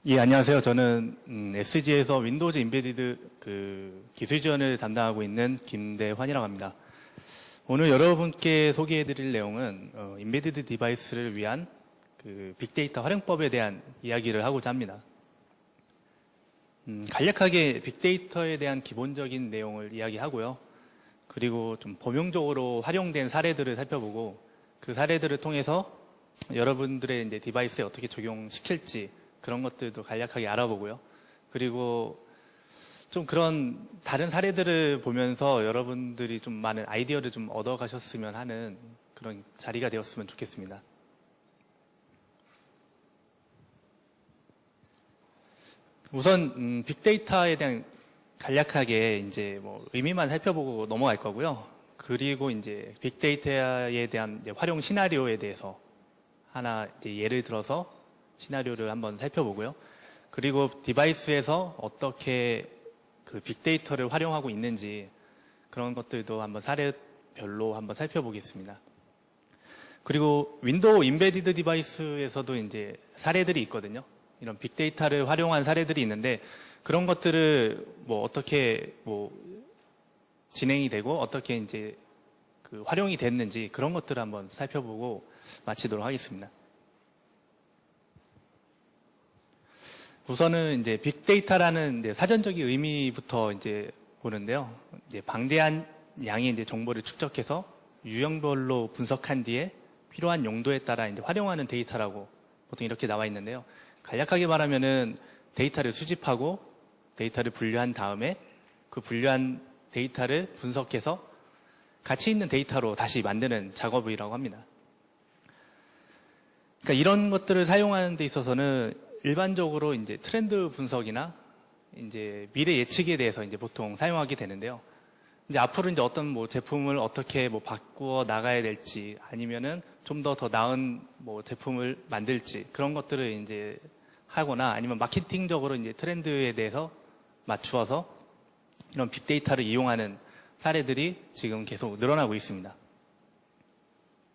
예, 안녕하세요. 저는 SG에서 윈도우즈 임베디드 기술 지원을 담당하고 있는 김대환이라고 합니다. 오늘 여러분께 소개해드릴 내용은 임베디드 디바이스를 위한 빅데이터 활용법에 대한 이야기를 하고자 합니다. 간략하게 빅데이터에 대한 기본적인 내용을 이야기하고요. 그리고 좀 범용적으로 활용된 사례들을 살펴보고 그 사례들을 통해서 여러분들의 이제 디바이스에 어떻게 적용시킬지 그런 것들도 간략하게 알아보고요. 그리고 좀 그런 다른 사례들을 보면서 여러분들이 좀 많은 아이디어를 좀 얻어가셨으면 하는 그런 자리가 되었으면 좋겠습니다. 우선 빅데이터에 대한 간략하게 이제 뭐 의미만 살펴보고 넘어갈 거고요. 그리고 이제 빅데이터에 대한 이제 활용 시나리오에 대해서 하나 이제 예를 들어서 시나리오를 한번 살펴보고요. 그리고 디바이스에서 어떻게 그 빅데이터를 활용하고 있는지 그런 것들도 한번 사례별로 한번 살펴보겠습니다. 그리고 윈도우 임베디드 디바이스에서도 이제 사례들이 있거든요. 이런 빅데이터를 활용한 사례들이 있는데 그런 것들을 뭐 어떻게 뭐 진행이 되고 어떻게 이제 그 활용이 됐는지 그런 것들을 한번 살펴보고 마치도록 하겠습니다. 우선은 이제 빅데이터라는 이제 사전적인 의미부터 이제 보는데요. 이제 방대한 양의 이제 정보를 축적해서 유형별로 분석한 뒤에 필요한 용도에 따라 이제 활용하는 데이터라고 보통 이렇게 나와 있는데요. 간략하게 말하면은 데이터를 수집하고 데이터를 분류한 다음에 그 분류한 데이터를 분석해서 가치 있는 데이터로 다시 만드는 작업이라고 합니다. 그러니까 이런 것들을 사용하는 데 있어서는 일반적으로 이제 트렌드 분석이나 이제 미래 예측에 대해서 이제 보통 사용하게 되는데요. 이제 앞으로 이제 어떤 뭐 제품을 어떻게 뭐 바꾸어 나가야 될지 아니면은 좀 더 나은 뭐 제품을 만들지 그런 것들을 이제 하거나 아니면 마케팅적으로 이제 트렌드에 대해서 맞추어서 이런 빅데이터를 이용하는 사례들이 지금 계속 늘어나고 있습니다.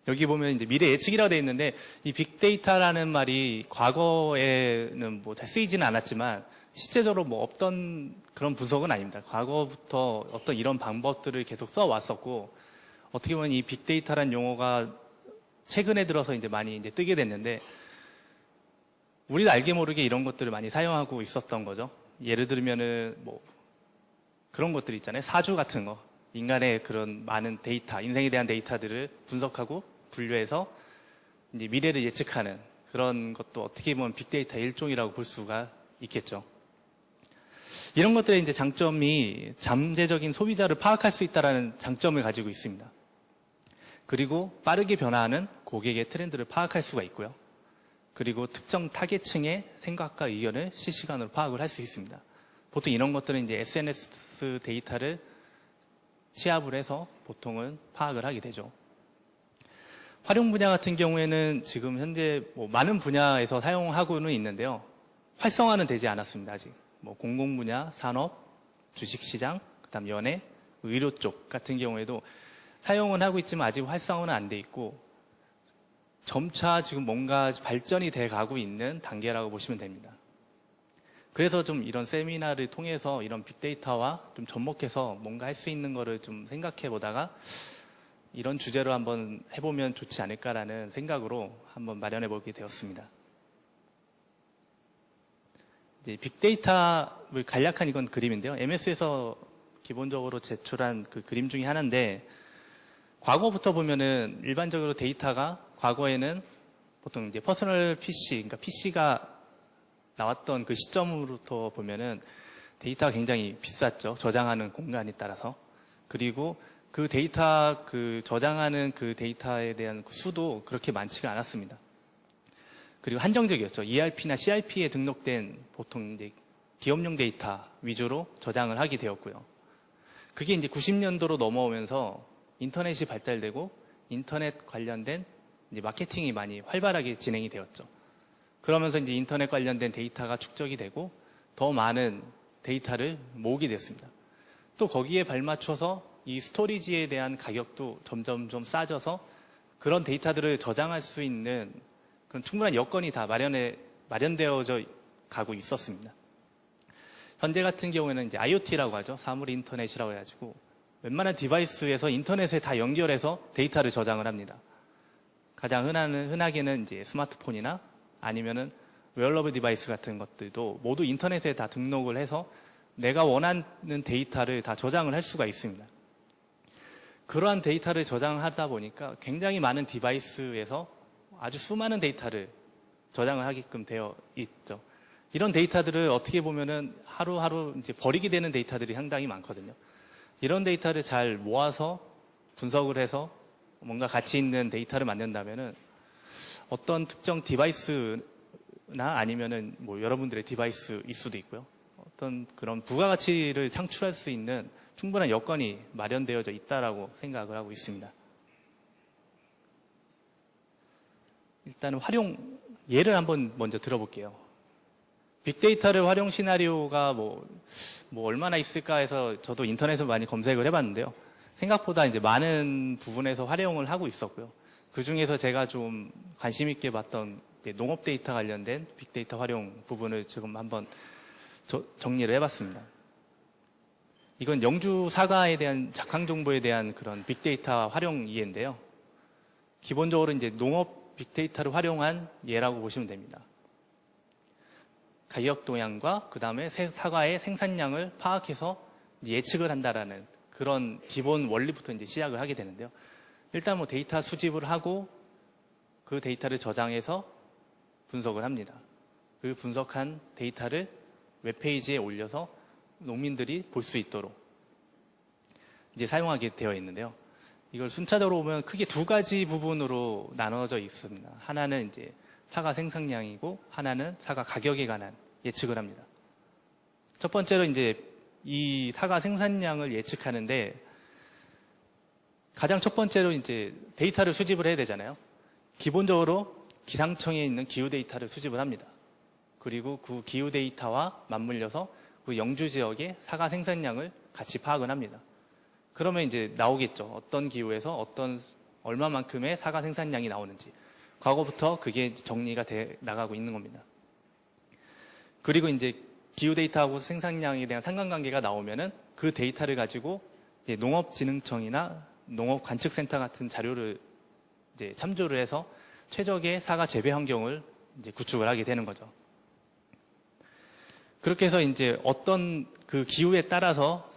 여기 보면 이제 미래 예측이라고 되어 있는데 이 빅데이터라는 말이 과거에는 뭐 잘 쓰이지는 않았지만 실제적으로 뭐 없던 그런 분석은 아닙니다. 과거부터 어떤 이런 방법들을 계속 써왔었고 어떻게 보면 이 빅데이터라는 용어가 최근에 들어서 이제 많이 이제 뜨게 됐는데 우리도 알게 모르게 이런 것들을 많이 사용하고 있었던 거죠. 예를 들면은 뭐 그런 것들 있잖아요. 사주 같은 거. 인간의 그런 많은 데이터, 인생에 대한 데이터들을 분석하고 분류해서 이제 미래를 예측하는 그런 것도 어떻게 보면 빅데이터의 일종이라고 볼 수가 있겠죠. 이런 것들의 이제 장점이 잠재적인 소비자를 파악할 수 있다는 장점을 가지고 있습니다. 그리고 빠르게 변화하는 고객의 트렌드를 파악할 수가 있고요. 그리고 특정 타겟층의 생각과 의견을 실시간으로 파악을 할 수 있습니다. 보통 이런 것들은 이제 SNS 데이터를 취합을 해서 보통은 파악을 하게 되죠. 활용 분야 같은 경우에는 지금 현재 뭐 많은 분야에서 사용하고는 있는데요. 활성화는 되지 않았습니다. 아직. 뭐 공공 분야, 산업, 주식시장, 그다음 연예, 의료 쪽 같은 경우에도 사용은 하고 있지만 아직 활성화는 안 돼 있고 점차 지금 뭔가 발전이 돼 가고 있는 단계라고 보시면 됩니다. 그래서 좀 이런 세미나를 통해서 이런 빅데이터와 좀 접목해서 뭔가 할 수 있는 거를 좀 생각해 보다가 이런 주제로 한번 해보면 좋지 않을까라는 생각으로 한번 마련해 보게 되었습니다. 이제 빅데이터를 간략한 이건 그림인데요. MS에서 기본적으로 제출한 그 그림 중에 하나인데 과거부터 보면은 일반적으로 데이터가 과거에는 보통 이제 퍼스널 PC, 그러니까 PC가 나왔던 그 시점으로부터 보면은 데이터가 굉장히 비쌌죠. 저장하는 공간에 따라서. 그리고 그 데이터, 그 저장하는 그 데이터에 대한 그 수도 그렇게 많지가 않았습니다. 그리고 한정적이었죠. ERP나 CRP에 등록된 보통 이제 기업용 데이터 위주로 저장을 하게 되었고요. 그게 이제 90년도로 넘어오면서 인터넷이 발달되고 인터넷 관련된 이제 마케팅이 많이 활발하게 진행이 되었죠. 그러면서 이제 인터넷 관련된 데이터가 축적이 되고 더 많은 데이터를 모으게 됐습니다. 또 거기에 발맞춰서 이 스토리지에 대한 가격도 점점 좀 싸져서 그런 데이터들을 저장할 수 있는 그런 충분한 여건이 다 마련되어져 가고 있었습니다. 현재 같은 경우에는 이제 IoT라고 하죠. 사물 인터넷이라고 해가지고 웬만한 디바이스에서 인터넷에 다 연결해서 데이터를 저장을 합니다. 가장 흔하게는 이제 스마트폰이나 아니면은 웨어러블 디바이스 같은 것들도 모두 인터넷에 다 등록을 해서 내가 원하는 데이터를 다 저장을 할 수가 있습니다. 그러한 데이터를 저장하다 보니까 굉장히 많은 디바이스에서 아주 수많은 데이터를 저장을 하게끔 되어 있죠. 이런 데이터들을 어떻게 보면은 하루하루 이제 버리게 되는 데이터들이 상당히 많거든요. 이런 데이터를 잘 모아서 분석을 해서 뭔가 가치 있는 데이터를 만든다면은 어떤 특정 디바이스나 아니면은 뭐 여러분들의 디바이스일 수도 있고요. 어떤 그런 부가가치를 창출할 수 있는 충분한 여건이 마련되어져 있다라고 생각을 하고 있습니다. 일단 활용 예를 한번 먼저 들어볼게요. 빅데이터를 활용 시나리오가 뭐 얼마나 있을까 해서 저도 인터넷을 많이 검색을 해봤는데요. 생각보다 이제 많은 부분에서 활용을 하고 있었고요. 그 중에서 제가 좀 관심 있게 봤던 농업 데이터 관련된 빅데이터 활용 부분을 지금 한번 정리를 해봤습니다. 이건 영주 사과에 대한 작황 정보에 대한 그런 빅데이터 활용 이해인데요. 기본적으로 이제 농업 빅데이터를 활용한 예라고 보시면 됩니다. 가격 동향과 그 다음에 사과의 생산량을 파악해서 예측을 한다라는 그런 기본 원리부터 이제 시작을 하게 되는데요. 일단 뭐 데이터 수집을 하고 그 데이터를 저장해서 분석을 합니다. 그 분석한 데이터를 웹페이지에 올려서 농민들이 볼 수 있도록 이제 사용하게 되어 있는데요. 이걸 순차적으로 보면 크게 두 가지 부분으로 나눠져 있습니다. 하나는 이제 사과 생산량이고 하나는 사과 가격에 관한 예측을 합니다. 첫 번째로 이제 이 사과 생산량을 예측하는데 가장 첫 번째로 이제 데이터를 수집을 해야 되잖아요. 기본적으로 기상청에 있는 기후 데이터를 수집을 합니다. 그리고 그 기후 데이터와 맞물려서 그 영주 지역의 사과 생산량을 같이 파악을 합니다. 그러면 이제 나오겠죠. 어떤 기후에서 얼마만큼의 사과 생산량이 나오는지. 과거부터 그게 정리가 돼 나가고 있는 겁니다. 그리고 이제 기후 데이터하고 생산량에 대한 상관관계가 나오면은 그 데이터를 가지고 이제 농업진흥청이나 농업관측센터 같은 자료를 이제 참조를 해서 최적의 사과 재배 환경을 이제 구축을 하게 되는 거죠. 그렇게 해서 이제 어떤 그 기후에 따라서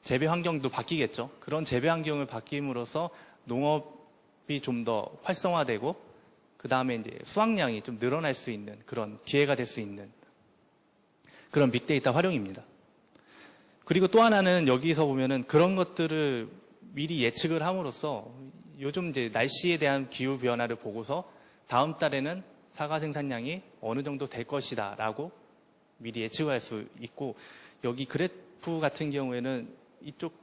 재배 환경도 바뀌겠죠. 그런 재배 환경을 바뀜으로써 농업이 좀 더 활성화되고 그 다음에 이제 수확량이 좀 늘어날 수 있는 그런 기회가 될 수 있는 그런 빅데이터 활용입니다. 그리고 또 하나는 여기서 보면은 그런 것들을 미리 예측을 함으로써 요즘 이제 날씨에 대한 기후 변화를 보고서 다음 달에는 사과 생산량이 어느 정도 될 것이다라고 미리 예측할 수 있고 여기 그래프 같은 경우에는 이쪽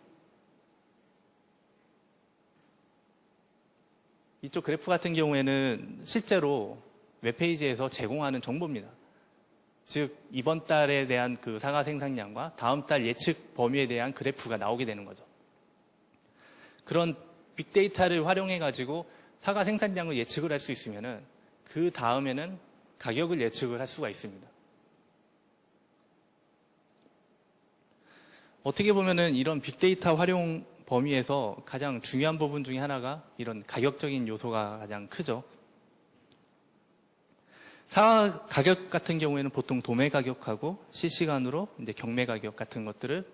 그래프 같은 경우에는 실제로 웹페이지에서 제공하는 정보입니다. 즉 이번 달에 대한 그 사과 생산량과 다음 달 예측 범위에 대한 그래프가 나오게 되는 거죠. 그런 빅데이터를 활용해 가지고 사과 생산량을 예측을 할 수 있으면은 그 다음에는 가격을 예측을 할 수가 있습니다. 어떻게 보면은 이런 빅데이터 활용 범위에서 가장 중요한 부분 중에 하나가 이런 가격적인 요소가 가장 크죠. 사과 가격 같은 경우에는 보통 도매 가격하고 실시간으로 이제 경매 가격 같은 것들을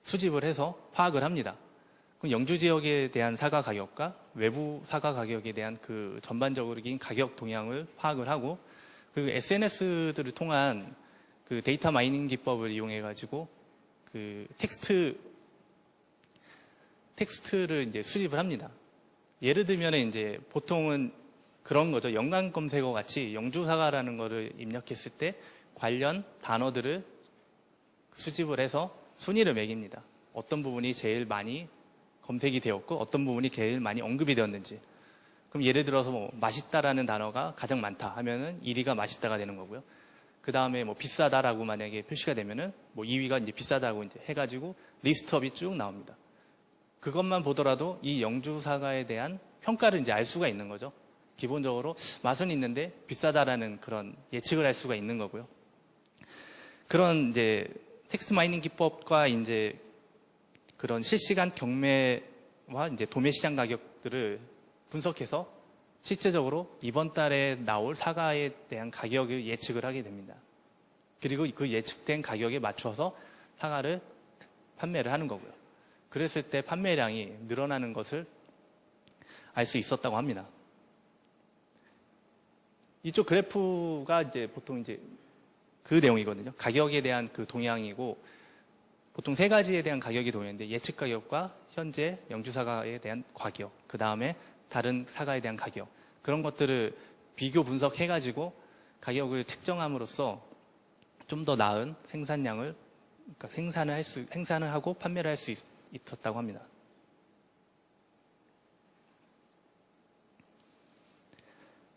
수집을 해서 파악을 합니다. 그럼 영주 지역에 대한 사과 가격과 외부 사과 가격에 대한 그 전반적인 가격 동향을 파악을 하고 그리고 SNS들을 통한 그 데이터 마이닝 기법을 이용해 가지고 그 텍스트를 이제 수집을 합니다. 예를 들면 이제 보통은 그런 거죠. 연관 검색어 같이 영주사과라는 거를 입력했을 때 관련 단어들을 수집을 해서 순위를 매깁니다. 어떤 부분이 제일 많이 검색이 되었고 어떤 부분이 제일 많이 언급이 되었는지. 그럼 예를 들어서 뭐 맛있다라는 단어가 가장 많다 하면은 1위가 맛있다가 되는 거고요. 그 다음에 뭐 비싸다라고 만약에 표시가 되면은 뭐 2위가 이제 비싸다고 이제 해가지고 리스트업이 쭉 나옵니다. 그것만 보더라도 이 영주 사과에 대한 평가를 이제 알 수가 있는 거죠. 기본적으로 맛은 있는데 비싸다라는 그런 예측을 할 수가 있는 거고요. 그런 이제 텍스트 마이닝 기법과 이제 그런 실시간 경매와 이제 도매 시장 가격들을 분석해서 실제적으로 이번 달에 나올 사과에 대한 가격을 예측을 하게 됩니다. 그리고 그 예측된 가격에 맞춰서 사과를 판매를 하는 거고요. 그랬을 때 판매량이 늘어나는 것을 알 수 있었다고 합니다. 이쪽 그래프가 이제 보통 이제 그 내용이거든요. 가격에 대한 그 동향이고, 보통 세 가지에 대한 가격이 동향인데, 예측 가격과 현재 영주 사과에 대한 가격, 그 다음에 다른 사과에 대한 가격, 그런 것들을 비교 분석해가지고 가격을 책정함으로써 좀 더 나은 생산량을, 그러니까 생산을 하고 판매를 할 수 있었다고 합니다.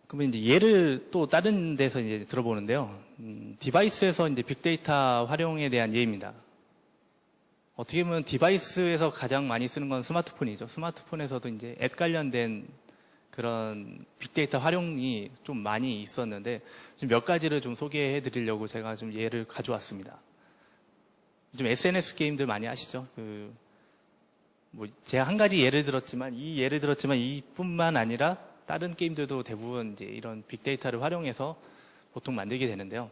그러면 이제 예를 또 다른 데서 이제 들어보는데요. 디바이스에서 이제 빅데이터 활용에 대한 예입니다. 어떻게 보면 디바이스에서 가장 많이 쓰는 건 스마트폰이죠. 스마트폰에서도 이제 앱 관련된 그런 빅데이터 활용이 좀 많이 있었는데, 좀 몇 가지를 좀 소개해 드리려고 제가 좀 예를 가져왔습니다. 좀 SNS 게임들 많이 아시죠? 제가 한 가지 예를 들었지만, 이뿐만 아니라 다른 게임들도 대부분 이제 이런 빅데이터를 활용해서 보통 만들게 되는데요.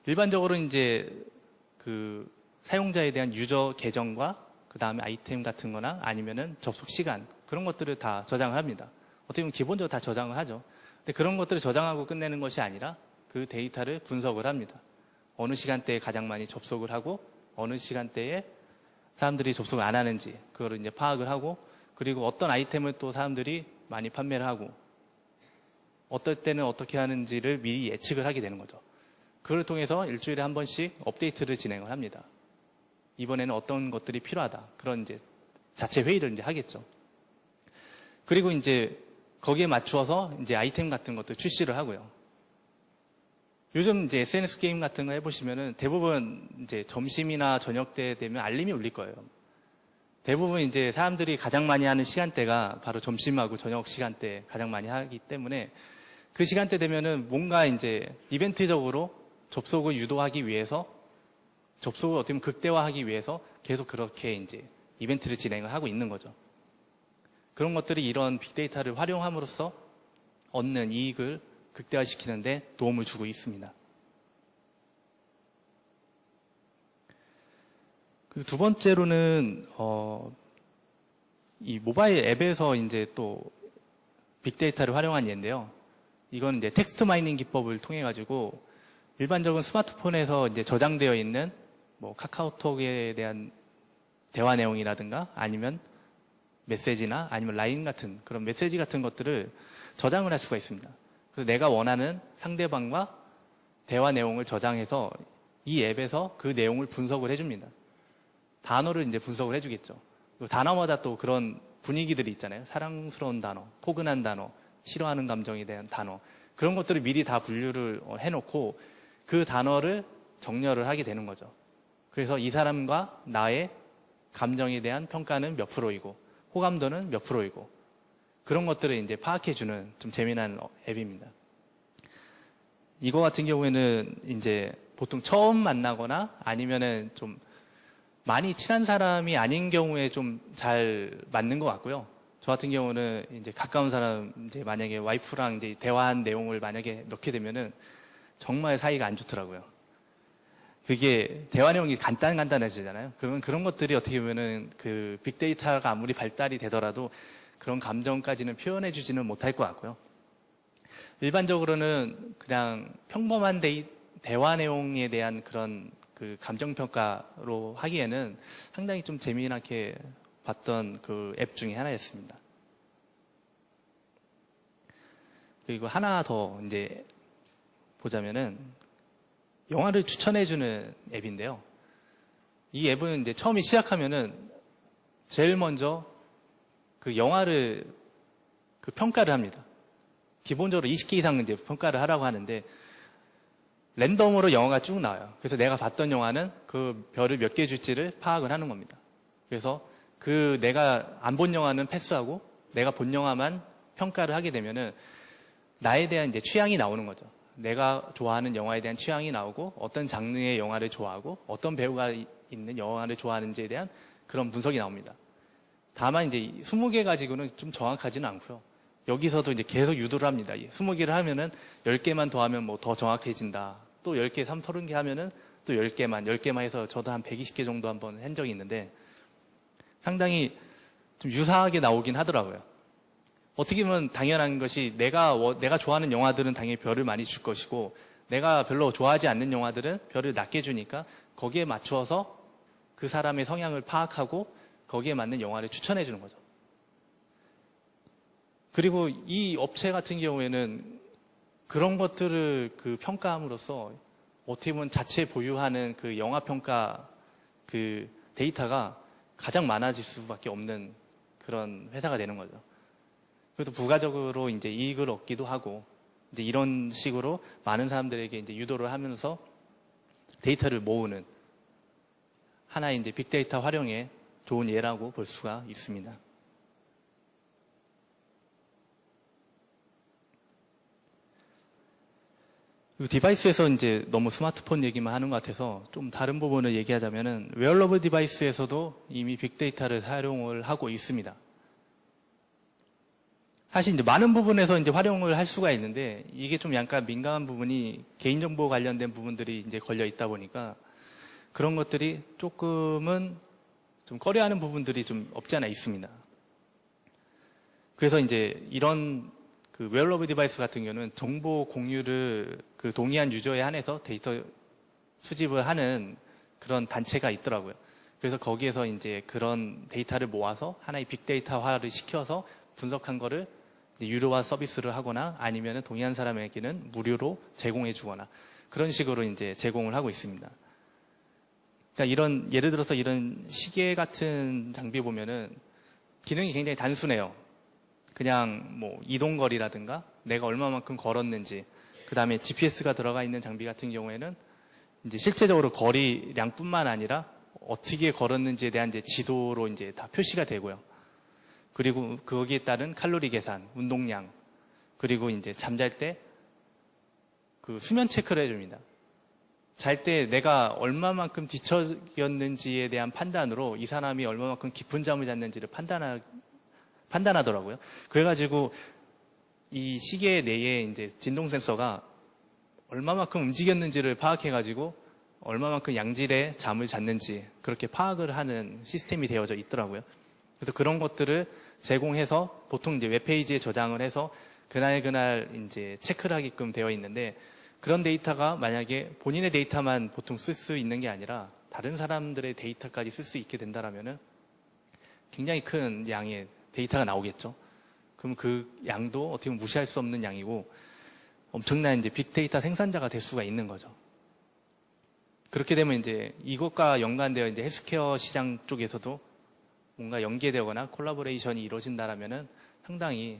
일반적으로 이제 그 사용자에 대한 유저 계정과 그 다음에 아이템 같은 거나 아니면은 접속 시간, 그런 것들을 다 저장을 합니다. 어떻게 보면 기본적으로 다 저장을 하죠. 근데 그런 것들을 저장하고 끝내는 것이 아니라 그 데이터를 분석을 합니다. 어느 시간대에 가장 많이 접속을 하고 어느 시간대에 사람들이 접속을 안 하는지 그거를 이제 파악을 하고, 그리고 어떤 아이템을 또 사람들이 많이 판매를 하고 어떨 때는 어떻게 하는지를 미리 예측을 하게 되는 거죠. 그걸 통해서 일주일에 한 번씩 업데이트를 진행을 합니다. 이번에는 어떤 것들이 필요하다. 그런 이제 자체 회의를 이제 하겠죠. 그리고 이제 거기에 맞추어서 이제 아이템 같은 것도 출시를 하고요. 요즘 이제 SNS 게임 같은 거 해보시면은 대부분 이제 점심이나 저녁 때 되면 알림이 울릴 거예요. 대부분 이제 사람들이 가장 많이 하는 시간대가 바로 점심하고 저녁 시간대 가장 많이 하기 때문에 그 시간대 되면은 뭔가 이제 이벤트적으로 접속을 유도하기 위해서, 접속을 어떻게 보면 극대화하기 위해서 계속 그렇게 이제 이벤트를 진행을 하고 있는 거죠. 그런 것들이 이런 빅데이터를 활용함으로써 얻는 이익을 극대화시키는데 도움을 주고 있습니다. 그리고 두 번째로는 이 모바일 앱에서 이제 또 빅데이터를 활용한 예인데요. 이건 이제 텍스트 마이닝 기법을 통해 가지고 일반적인 스마트폰에서 이제 저장되어 있는 뭐 카카오톡에 대한 대화 내용이라든가 아니면 메시지나 아니면 라인 같은 그런 메시지 같은 것들을 저장을 할 수가 있습니다. 그래서 내가 원하는 상대방과 대화 내용을 저장해서 이 앱에서 그 내용을 분석을 해줍니다. 단어를 이제 분석을 해주겠죠. 단어마다 또 그런 분위기들이 있잖아요. 사랑스러운 단어, 포근한 단어, 싫어하는 감정에 대한 단어, 그런 것들을 미리 다 분류를 해놓고 그 단어를 정렬을 하게 되는 거죠. 그래서 이 사람과 나의 감정에 대한 평가는 몇 프로이고 호감도는 몇 프로이고 그런 것들을 이제 파악해주는 좀 재미난 앱입니다. 이거 같은 경우에는 이제 보통 처음 만나거나 아니면은 좀 많이 친한 사람이 아닌 경우에 좀 잘 맞는 것 같고요. 저 같은 경우는 이제 가까운 사람, 이제 만약에 와이프랑 이제 대화한 내용을 만약에 넣게 되면은 정말 사이가 안 좋더라고요. 그게 대화 내용이 간단해지잖아요. 그러면 그런 것들이 어떻게 보면은 그 빅데이터가 아무리 발달이 되더라도 그런 감정까지는 표현해주지는 못할 것 같고요. 일반적으로는 그냥 평범한 대화 내용에 대한 그런 그 감정평가로 하기에는 상당히 좀 재미나게 봤던 그 앱 중에 하나였습니다. 그리고 하나 더 이제 보자면은 영화를 추천해주는 앱인데요. 이 앱은 이제 처음에 시작하면은 제일 먼저 그 영화를 그 평가를 합니다. 기본적으로 20개 이상 이제 평가를 하라고 하는데 랜덤으로 영화가 쭉 나와요. 그래서 내가 봤던 영화는 그 별을 몇 개 줄지를 파악을 하는 겁니다. 그래서 그 내가 안 본 영화는 패스하고 내가 본 영화만 평가를 하게 되면은 나에 대한 이제 취향이 나오는 거죠. 내가 좋아하는 영화에 대한 취향이 나오고 어떤 장르의 영화를 좋아하고 어떤 배우가 있는 영화를 좋아하는지에 대한 그런 분석이 나옵니다. 다만 이제 20개 가지고는 좀 정확하지는 않고요. 여기서도 이제 계속 유도를 합니다. 20개를 하면은 10개만 더하면 뭐 더 정확해진다. 또 10개, 30개 하면은 또 10개만 해서 저도 한 120개 정도 한번 한 적이 있는데 상당히 좀 유사하게 나오긴 하더라고요. 어떻게 보면 당연한 것이 내가 좋아하는 영화들은 당연히 별을 많이 줄 것이고 내가 별로 좋아하지 않는 영화들은 별을 낮게 주니까 거기에 맞추어서 그 사람의 성향을 파악하고 거기에 맞는 영화를 추천해 주는 거죠. 그리고 이 업체 같은 경우에는 그런 것들을 그 평가함으로써 어떻게 보면 자체 보유하는 그 영화 평가 그 데이터가 가장 많아질 수밖에 없는 그런 회사가 되는 거죠. 그래서 부가적으로 이제 이익을 얻기도 하고 이제 이런 식으로 많은 사람들에게 이제 유도를 하면서 데이터를 모으는 하나의 이제 빅데이터 활용의 좋은 예라고 볼 수가 있습니다. 디바이스에서 이제 너무 스마트폰 얘기만 하는 것 같아서 좀 다른 부분을 얘기하자면은 웨어러블 디바이스에서도 이미 빅데이터를 사용을 하고 있습니다. 사실 이제 많은 부분에서 이제 활용을 할 수가 있는데 이게 좀 약간 민감한 부분이 개인정보 관련된 부분들이 이제 걸려 있다 보니까 그런 것들이 조금은 좀 꺼려하는 부분들이 좀 없지 않아 있습니다. 그래서 이제 이런 그 웨어러블 디바이스 같은 경우는 정보 공유를 그 동의한 유저에 한해서 데이터 수집을 하는 그런 단체가 있더라고요. 그래서 거기에서 이제 그런 데이터를 모아서 하나의 빅데이터화를 시켜서 분석한 거를 유료화 서비스를 하거나 아니면 동의한 사람에게는 무료로 제공해 주거나 그런 식으로 이제 제공을 하고 있습니다. 그러니까 예를 들어서 이런 시계 같은 장비 보면은 기능이 굉장히 단순해요. 그냥 뭐 이동거리라든가 내가 얼마만큼 걸었는지, 그 다음에 GPS가 들어가 있는 장비 같은 경우에는 이제 실제적으로 거리량뿐만 아니라 어떻게 걸었는지에 대한 이제 지도로 이제 다 표시가 되고요. 그리고 거기에 따른 칼로리 계산, 운동량, 그리고 이제 잠잘 때 그 수면 체크를 해줍니다. 잘 때 내가 얼마만큼 뒤척였는지에 대한 판단으로 이 사람이 얼마만큼 깊은 잠을 잤는지를 판단하더라고요. 그래가지고 이 시계 내에 이제 진동 센서가 얼마만큼 움직였는지를 파악해가지고 얼마만큼 양질의 잠을 잤는지 그렇게 파악을 하는 시스템이 되어져 있더라고요. 그래서 그런 것들을 제공해서 보통 이제 웹페이지에 저장을 해서 그날 이제 체크를 하게끔 되어 있는데 그런 데이터가 만약에 본인의 데이터만 보통 쓸 수 있는 게 아니라 다른 사람들의 데이터까지 쓸 수 있게 된다라면은 굉장히 큰 양의 데이터가 나오겠죠. 그럼 그 양도 어떻게 보면 무시할 수 없는 양이고 엄청난 이제 빅데이터 생산자가 될 수가 있는 거죠. 그렇게 되면 이제 이것과 연관되어 이제 헬스케어 시장 쪽에서도 뭔가 연계되거나 콜라보레이션이 이루어진다라면은 상당히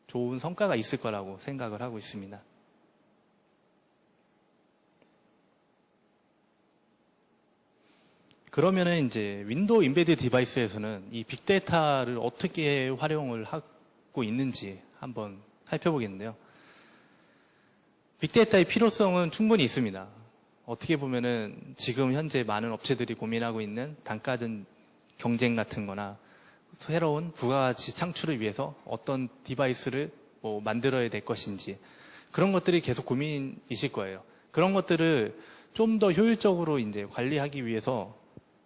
좋은 성과가 있을 거라고 생각을 하고 있습니다. 그러면은 이제 윈도우 임베디드 디바이스에서는 이 빅데이터를 어떻게 활용을 하고 있는지 한번 살펴보겠는데요. 빅데이터의 필요성은 충분히 있습니다. 어떻게 보면은 지금 현재 많은 업체들이 고민하고 있는 단가전 경쟁 같은 거나 새로운 부가가치 창출을 위해서 어떤 디바이스를 뭐 만들어야 될 것인지 그런 것들이 계속 고민이실 거예요. 그런 것들을 좀 더 효율적으로 이제 관리하기 위해서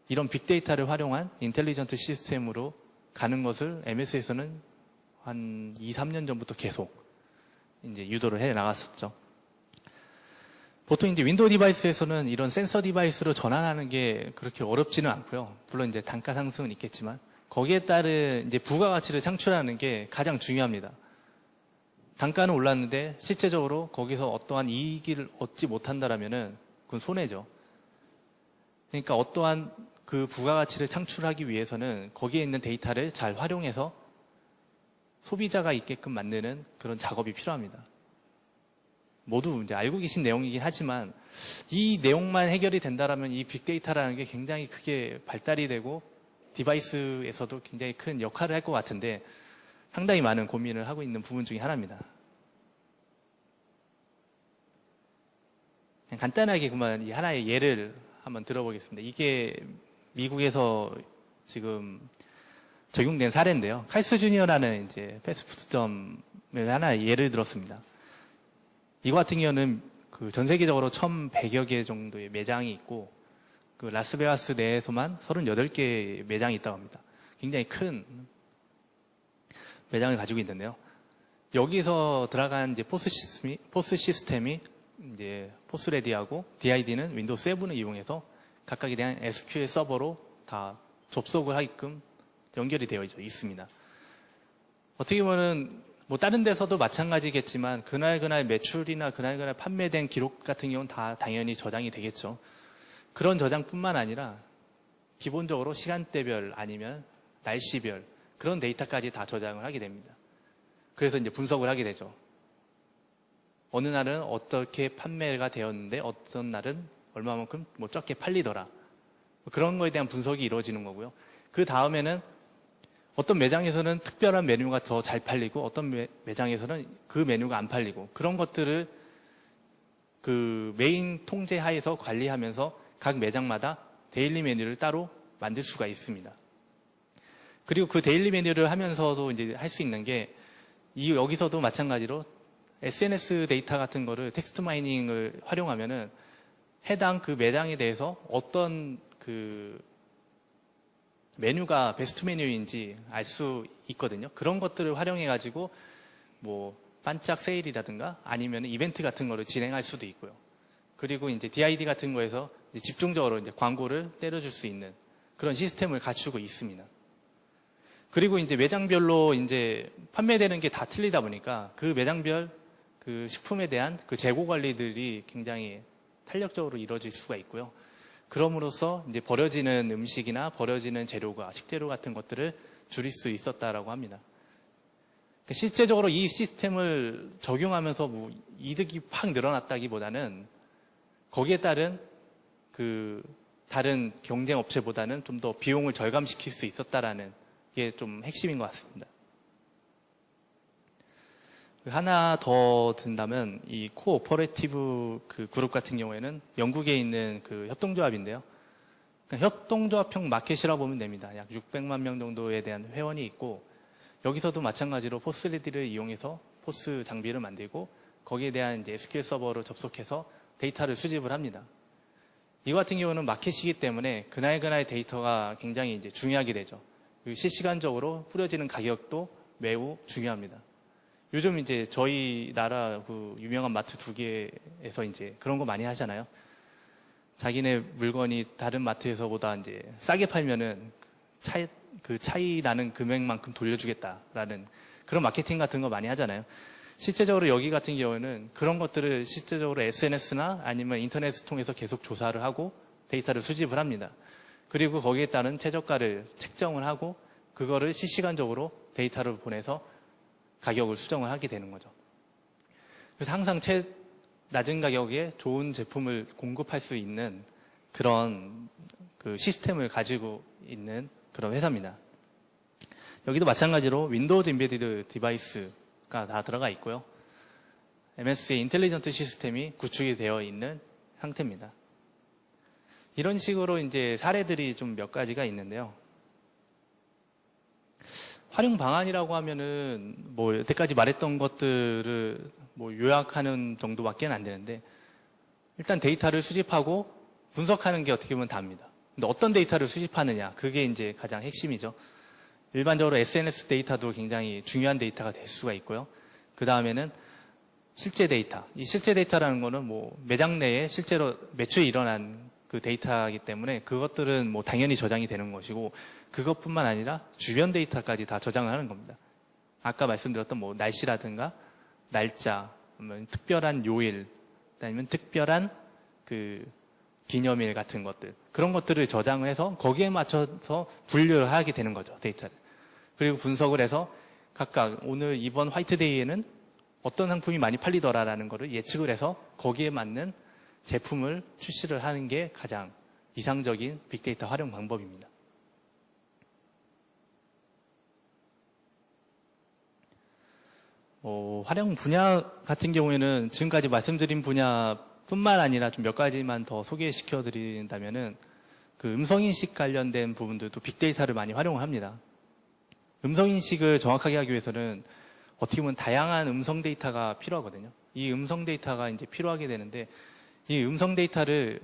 이런 빅데이터를 활용한 인텔리전트 시스템으로 가는 것을 MS에서는 한 2, 3년 전부터 계속 이제 유도를 해 나갔었죠. 보통 이제 윈도우 디바이스에서는 이런 센서 디바이스로 전환하는 게 그렇게 어렵지는 않고요. 물론 이제 단가 상승은 있겠지만 거기에 따른 이제 부가가치를 창출하는 게 가장 중요합니다. 단가는 올랐는데 실제적으로 거기서 어떠한 이익을 얻지 못한다라면은 그건 손해죠. 그러니까 어떠한 그 부가가치를 창출하기 위해서는 거기에 있는 데이터를 잘 활용해서 소비자가 있게끔 만드는 그런 작업이 필요합니다. 모두 이제 알고 계신 내용이긴 하지만 이 내용만 해결이 된다라면 이 빅데이터라는 게 굉장히 크게 발달이 되고 디바이스에서도 굉장히 큰 역할을 할 것 같은데 상당히 많은 고민을 하고 있는 부분 중에 하나입니다. 간단하게 그만 이 하나의 예를 한번 들어보겠습니다. 이게 미국에서 지금 적용된 사례인데요. 칼스 주니어라는 이제 패스트푸드점을 하나 예를 들었습니다. 이거 같은 경우는 그 전 세계적으로 1,100여 개 정도의 매장이 있고 그 라스베가스 내에서만 38개 매장이 있다고 합니다. 굉장히 큰 매장을 가지고 있는데요. 여기서 들어간 이제 포스 시스템이 이제 포스레디하고 DID는 윈도우 7을 이용해서 각각에 대한 SQL 서버로 다 접속을 하게끔 연결이 되어 있습니다. 어떻게 보면 뭐 다른 데서도 마찬가지겠지만 그날 매출이나 그날 판매된 기록 같은 경우는 다 당연히 저장이 되겠죠. 그런 저장뿐만 아니라 기본적으로 시간대별 아니면 날씨별 그런 데이터까지 다 저장을 하게 됩니다. 그래서 이제 분석을 하게 되죠. 어느 날은 어떻게 판매가 되었는데 어떤 날은 얼마만큼 뭐 적게 팔리더라. 그런 거에 대한 분석이 이루어지는 거고요. 그 다음에는 어떤 매장에서는 특별한 메뉴가 더 잘 팔리고 어떤 매장에서는 그 메뉴가 안 팔리고 그런 것들을 그 메인 통제 하에서 관리하면서 각 매장마다 데일리 메뉴를 따로 만들 수가 있습니다. 그리고 그 데일리 메뉴를 하면서도 이제 할 수 있는 게 여기서도 마찬가지로 SNS 데이터 같은 거를 텍스트 마이닝을 활용하면은 해당 그 매장에 대해서 어떤 그 메뉴가 베스트 메뉴인지 알 수 있거든요. 그런 것들을 활용해 가지고 뭐 반짝 세일이라든가 아니면 이벤트 같은 거를 진행할 수도 있고요. 그리고 이제 DID 같은 거에서 이제 집중적으로 이제 광고를 때려줄 수 있는 그런 시스템을 갖추고 있습니다. 그리고 이제 매장별로 이제 판매되는 게 다 틀리다 보니까 그 매장별 그 식품에 대한 그 재고 관리들이 굉장히 탄력적으로 이루어질 수가 있고요. 그럼으로써 이제 버려지는 음식이나 버려지는 재료가 식재료 같은 것들을 줄일 수 있었다라고 합니다. 실제적으로 이 시스템을 적용하면서 뭐 이득이 팍 늘어났다기보다는 거기에 따른 그 다른 경쟁 업체보다는 좀 더 비용을 절감시킬 수 있었다라는 게 좀 핵심인 것 같습니다. 하나 더 든다면 이 코오퍼레이티브 그 그룹 같은 경우에는 영국에 있는 그 협동조합인데요. 그러니까 협동조합형 마켓이라고 보면 됩니다. 약 600만 명 정도에 대한 회원이 있고 여기서도 마찬가지로 포스레디를 이용해서 포스 장비를 만들고 거기에 대한 이제 SQL 서버로 접속해서 데이터를 수집을 합니다. 이 같은 경우는 마켓이기 때문에 그날 데이터가 굉장히 이제 중요하게 되죠. 실시간적으로 뿌려지는 가격도 매우 중요합니다. 요즘 이제 저희 나라 그 유명한 마트 2개에서 이제 그런 거 많이 하잖아요. 자기네 물건이 다른 마트에서보다 이제 싸게 팔면은 차이 나는 금액만큼 돌려주겠다라는 그런 마케팅 같은 거 많이 하잖아요. 실제적으로 여기 같은 경우는 그런 것들을 실제적으로 SNS나 아니면 인터넷을 통해서 계속 조사를 하고 데이터를 수집을 합니다. 그리고 거기에 따른 최저가를 책정을 하고 그거를 실시간적으로 데이터를 보내서 가격을 수정을 하게 되는 거죠. 그래서 항상 낮은 가격에 좋은 제품을 공급할 수 있는 그런 그 시스템을 가지고 있는 그런 회사입니다. 여기도 마찬가지로 윈도우즈 인베디드 디바이스가 다 들어가 있고요. MS의 인텔리전트 시스템이 구축이 되어 있는 상태입니다. 이런 식으로 이제 사례들이 좀 몇 가지가 있는데요. 활용 방안이라고 하면은 뭐 여태까지 말했던 것들을 뭐 요약하는 정도밖에 안 되는데 일단 데이터를 수집하고 분석하는 게 어떻게 보면 답니다. 근데 어떤 데이터를 수집하느냐 그게 이제 가장 핵심이죠. 일반적으로 SNS 데이터도 굉장히 중요한 데이터가 될 수가 있고요. 그 다음에는 실제 데이터. 이 실제 데이터라는 거는 뭐 매장 내에 실제로 매출이 일어난 그 데이터이기 때문에 그것들은 뭐 당연히 저장이 되는 것이고 그것뿐만 아니라 주변 데이터까지 다 저장을 하는 겁니다. 아까 말씀드렸던 뭐 날씨라든가 날짜, 특별한 요일, 아니면 특별한 그 기념일 같은 것들 그런 것들을 저장을 해서 거기에 맞춰서 분류를 하게 되는 거죠. 데이터를. 그리고 분석을 해서 각각 오늘 이번 화이트데이에는 어떤 상품이 많이 팔리더라라는 거를 예측을 해서 거기에 맞는 제품을 출시를 하는 게 가장 이상적인 빅데이터 활용 방법입니다. 활용 분야 같은 경우에는 지금까지 말씀드린 분야 뿐만 아니라 좀 몇 가지만 더 소개시켜 드린다면은 그 음성인식 관련된 부분들도 빅데이터를 많이 활용을 합니다. 음성인식을 정확하게 하기 위해서는 어떻게 보면 다양한 음성 데이터가 필요하거든요. 이 음성 데이터가 이제 필요하게 되는데 이 음성 데이터를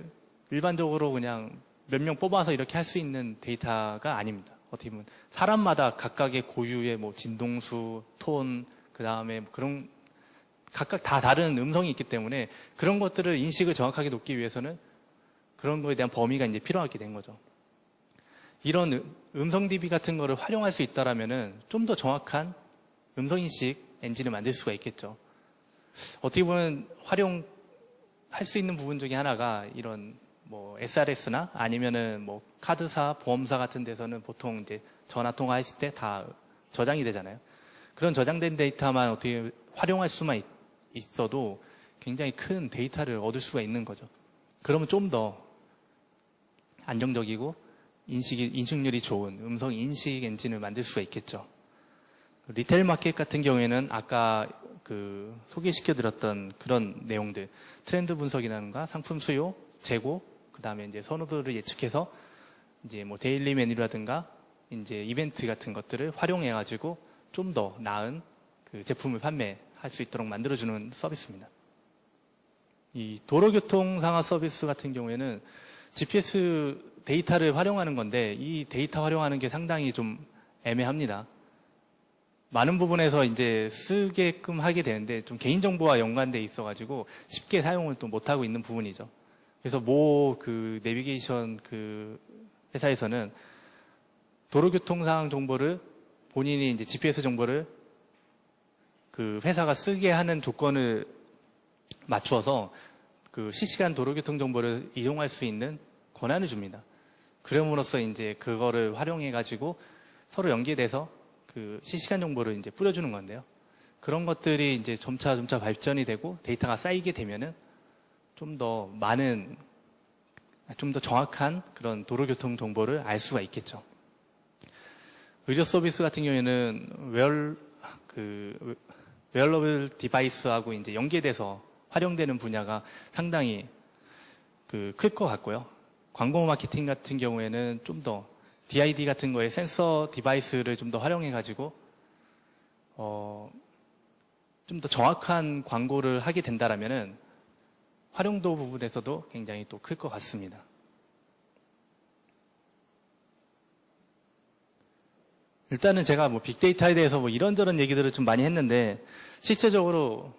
일반적으로 그냥 몇 명 뽑아서 이렇게 할 수 있는 데이터가 아닙니다. 어떻게 보면 사람마다 각각의 고유의 뭐 진동수, 톤, 그 다음에 그런 각각 다 다른 음성이 있기 때문에 그런 것들을 인식을 정확하게 놓기 위해서는 그런 거에 대한 범위가 이제 필요하게 된 거죠. 이런 음성 DB 같은 거를 활용할 수 있다라면은 좀 더 정확한 음성 인식 엔진을 만들 수가 있겠죠. 어떻게 보면 활용할 수 있는 부분 중에 하나가 이런 뭐 SRS나 아니면은 뭐 카드사, 보험사 같은 데서는 보통 이제 전화 통화했을 때 다 저장이 되잖아요. 그런 저장된 데이터만 어떻게 활용할 수만 있어도 굉장히 큰 데이터를 얻을 수가 있는 거죠. 그러면 좀 더 안정적이고 인식률이 좋은 음성 인식 엔진을 만들 수가 있겠죠. 리테일 마켓 같은 경우에는 아까 그 소개시켜드렸던 그런 내용들, 트렌드 분석이라든가 상품 수요, 재고, 그 다음에 이제 선호도를 예측해서 이제 뭐 데일리 메뉴라든가 이제 이벤트 같은 것들을 활용해가지고 좀 더 나은 그 제품을 판매할 수 있도록 만들어주는 서비스입니다. 이 도로교통 상하 서비스 같은 경우에는 GPS 데이터를 활용하는 건데 이 데이터 활용하는 게 상당히 좀 애매합니다. 많은 부분에서 이제 쓰게끔 하게 되는데 좀 개인정보와 연관돼 있어가지고 쉽게 사용을 또 못하고 있는 부분이죠. 그래서 모 그 내비게이션 그 회사에서는 도로교통 상황 정보를 본인이 이제 GPS 정보를 그 회사가 쓰게 하는 조건을 맞추어서 그 실시간 도로교통 정보를 이용할 수 있는 권한을 줍니다. 그럼으로써 이제 그거를 활용해가지고 서로 연계돼서 그 실시간 정보를 이제 뿌려주는 건데요. 그런 것들이 이제 점차 발전이 되고 데이터가 쌓이게 되면은 좀 더 많은, 좀 더 정확한 그런 도로교통 정보를 알 수가 있겠죠. 의료 서비스 같은 경우에는 웨어러블 디바이스하고 이제 연계돼서 활용되는 분야가 상당히 클 것 같고요. 광고 마케팅 같은 경우에는 좀 더 DID 같은 거에 센서 디바이스를 좀 더 활용해가지고 좀 더 정확한 광고를 하게 된다라면은 활용도 부분에서도 굉장히 또 클 것 같습니다. 일단은 제가 뭐 빅데이터에 대해서 뭐 이런저런 얘기들을 좀 많이 했는데 실제적으로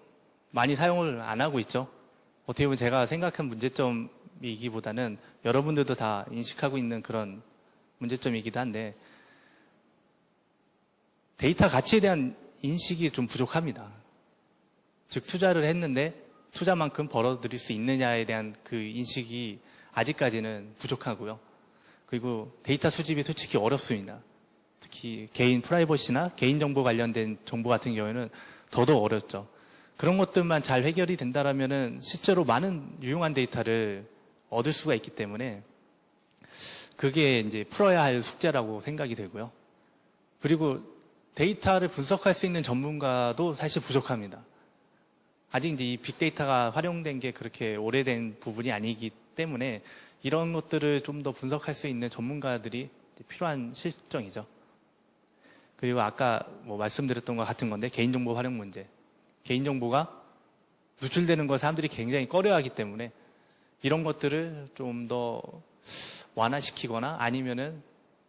많이 사용을 안 하고 있죠. 어떻게 보면 제가 생각한 문제점이기보다는 여러분들도 다 인식하고 있는 그런 문제점이기도 한데 데이터 가치에 대한 인식이 좀 부족합니다. 즉 투자를 했는데 투자만큼 벌어들일 수 있느냐에 대한 그 인식이 아직까지는 부족하고요. 그리고 데이터 수집이 솔직히 어렵습니다. 특히 개인 프라이버시나 개인정보 관련된 정보 같은 경우에는 더더욱 어렵죠. 그런 것들만 잘 해결이 된다라면은 실제로 많은 유용한 데이터를 얻을 수가 있기 때문에 그게 이제 풀어야 할 숙제라고 생각이 되고요. 그리고 데이터를 분석할 수 있는 전문가도 사실 부족합니다. 아직 이제 이 빅데이터가 활용된 게 그렇게 오래된 부분이 아니기 때문에 이런 것들을 좀 더 분석할 수 있는 전문가들이 필요한 실정이죠. 그리고 아까 뭐 말씀드렸던 것 같은 건데 개인정보 활용 문제. 개인정보가 누출되는 걸 사람들이 굉장히 꺼려하기 때문에 이런 것들을 좀 더 완화시키거나 아니면은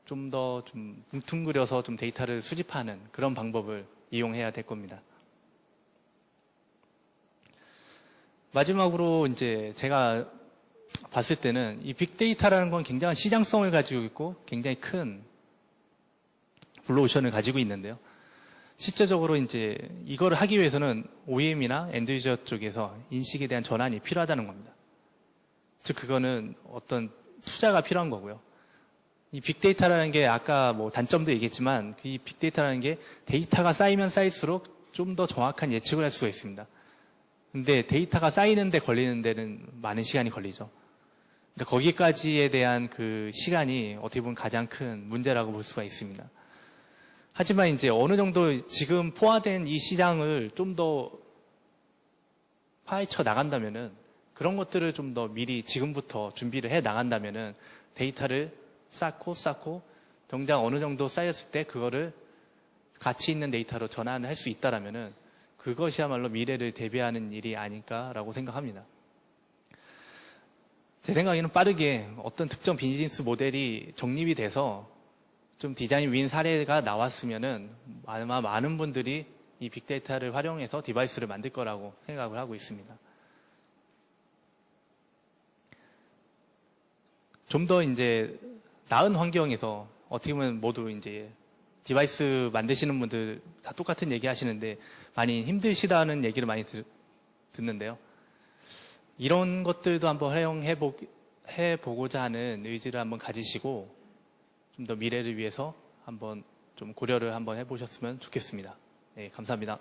좀 더 좀 뭉뚱그려서 좀 데이터를 수집하는 그런 방법을 이용해야 될 겁니다. 마지막으로 이제 제가 봤을 때는 이 빅데이터라는 건 굉장한 시장성을 가지고 있고 굉장히 큰 블루오션을 가지고 있는데요. 실제적으로 이제 이거를 하기 위해서는 OEM이나 엔드유저 쪽에서 인식에 대한 전환이 필요하다는 겁니다. 즉 그거는 어떤 투자가 필요한 거고요. 이 빅데이터라는 게 아까 뭐 단점도 얘기했지만 이 빅데이터라는 게 데이터가 쌓이면 쌓일수록 좀 더 정확한 예측을 할 수가 있습니다. 근데 데이터가 쌓이는데 걸리는 데는 많은 시간이 걸리죠. 그러니까 거기까지에 대한 그 시간이 어떻게 보면 가장 큰 문제라고 볼 수가 있습니다. 하지만 이제 어느 정도 지금 포화된 이 시장을 좀 더 파헤쳐 나간다면은 그런 것들을 좀 더 미리 지금부터 준비를 해 나간다면은 데이터를 쌓고 정작 어느 정도 쌓였을 때 그거를 가치 있는 데이터로 전환을 할 수 있다라면은 그것이야말로 미래를 대비하는 일이 아닐까라고 생각합니다. 제 생각에는 빠르게 어떤 특정 비즈니스 모델이 정립이 돼서 좀 디자인 윈 사례가 나왔으면은 아마 많은 분들이 이 빅데이터를 활용해서 디바이스를 만들 거라고 생각을 하고 있습니다. 좀 더 이제 나은 환경에서 어떻게 보면 모두 이제 디바이스 만드시는 분들 다 똑같은 얘기 하시는데 많이 힘드시다는 얘기를 많이 듣는데요. 이런 것들도 한번 해보고자 하는 의지를 한번 가지시고 좀 더 미래를 위해서 한번 좀 고려를 한번 해보셨으면 좋겠습니다. 네, 감사합니다.